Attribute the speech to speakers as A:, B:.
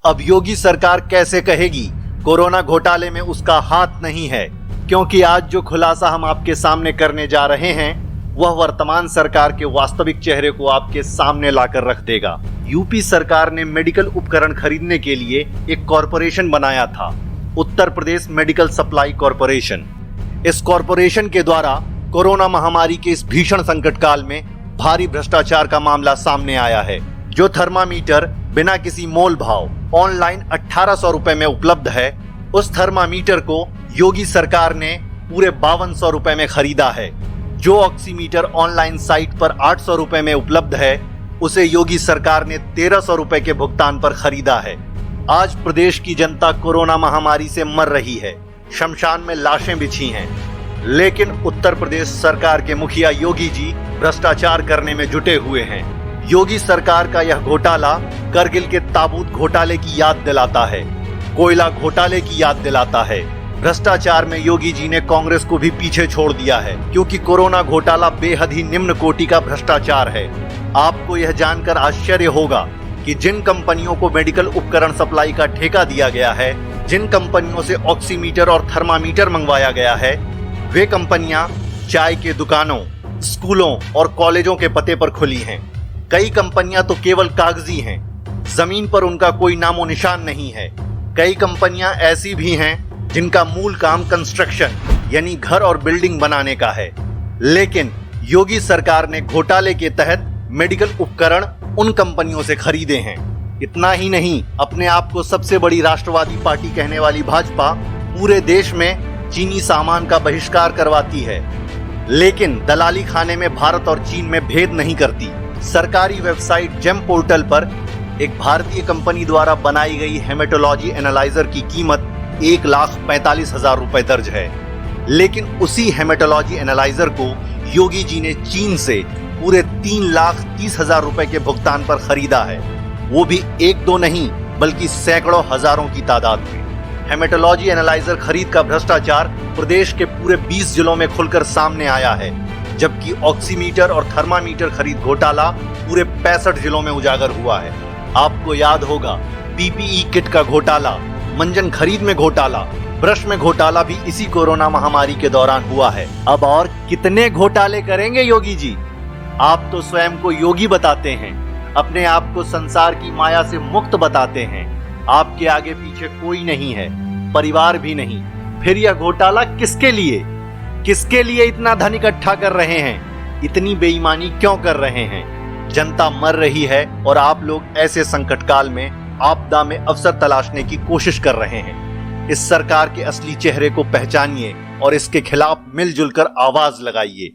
A: अब योगी सरकार कैसे कहेगी कोरोना घोटाले में उसका हाथ नहीं है, क्योंकि आज जो खुलासा हम आपके सामने करने जा रहे हैं वह वर्तमान सरकार के वास्तविक चेहरे को आपके सामने लाकर रख देगा। यूपी सरकार ने मेडिकल उपकरण खरीदने के लिए एक कॉरपोरेशन बनाया था, Uttar Pradesh medical supply corporation. इस कॉरपोरेशन के द्वारा कोरोना महामारी के इस भीषण संकट काल में भारी भ्रष्टाचार का मामला सामने आया है। जो थर्मामीटर बिना किसी मोल भाव ऑनलाइन 1800 रुपए में उपलब्ध है, उस थर्मामीटर को योगी सरकार ने पूरे 5200 रुपए में खरीदा है। जो ऑक्सीमीटर ऑनलाइन साइट पर 800 रुपए में उपलब्ध है, उसे योगी सरकार ने 1300 रुपए के भुगतान पर खरीदा है। आज प्रदेश की जनता कोरोना महामारी से मर रही है, शमशान में लाशें बिछी हैं, लेकिन उत्तर प्रदेश सरकार के मुखिया योगी जी भ्रष्टाचार करने में जुटे हुए हैं। योगी सरकार का यह घोटाला करगिल के ताबूत घोटाले की याद दिलाता है, कोयला घोटाले की याद दिलाता है। भ्रष्टाचार में योगी जी ने कांग्रेस को भी पीछे छोड़ दिया है, क्योंकि कोरोना घोटाला बेहद ही निम्न कोटि का भ्रष्टाचार है। आपको यह जानकर आश्चर्य होगा कि जिन कंपनियों को मेडिकल उपकरण सप्लाई का ठेका दिया गया है, जिन कंपनियों से ऑक्सीमीटर और थर्मामीटर मंगवाया गया है, वे कंपनियां चाय के दुकानों, स्कूलों और कॉलेजों के पते पर खुली हैं। कई कंपनियां तो केवल कागजी हैं, जमीन पर उनका कोई नामो निशान नहीं है। कई कंपनियां ऐसी भी हैं जिनका मूल काम कंस्ट्रक्शन यानी घर और बिल्डिंग बनाने का है। लेकिन योगी सरकार ने घोटाले के तहत मेडिकल उपकरण उन कंपनियों से खरीदे हैं। इतना ही नहीं, अपने आप को सबसे बड़ी राष्ट्रवादी पार्टी कहने वाली भाजपा पूरे देश में चीनी सामान का बहिष्कार करवाती है, लेकिन दलाली खाने में भारत और चीन में भेद नहीं करती। सरकारी वेबसाइट जेम पोर्टल पर एक भारतीय कंपनी द्वारा बनाई गई हेमेटोलॉजी एनालाइजर की कीमत 1,45,000 रुपए दर्ज है, लेकिन उसी हेमेटोलॉजी एनालाइजर को योगी जी ने चीन से पूरे 3,30,000 रुपए के भुगतान पर खरीदा है, वो भी एक दो नहीं बल्कि सैकड़ों हजारों की तादाद में। हेमेटोलॉजी एनालाइजर खरीद का भ्रष्टाचार प्रदेश के पूरे 20 जिलों में खुलकर सामने आया है, जबकि ऑक्सीमीटर और थर्मामीटर खरीद घोटाला पूरे 65 जिलों में उजागर हुआ है। आपको याद होगा पीपीई किट का घोटाला, मंजन खरीद में घोटाला, ब्रश में घोटाला भी इसी कोरोना महामारी के दौरान हुआ है। अब और कितने घोटाले करेंगे योगी जी? आप तो स्वयं को योगी बताते हैं, अपने आप को संसार की माया से मुक्त बताते हैं। आपके आगे पीछे कोई नहीं है, परिवार भी नहीं। फिर यह घोटाला किसके लिए? किसके लिए इतना धन इकट्ठा कर रहे हैं? इतनी बेईमानी क्यों कर रहे हैं? जनता मर रही है और आप लोग ऐसे संकट काल में आपदा में अवसर तलाशने की कोशिश कर रहे हैं। इस सरकार के असली चेहरे को पहचानिए और इसके खिलाफ मिलजुल कर आवाज लगाइए।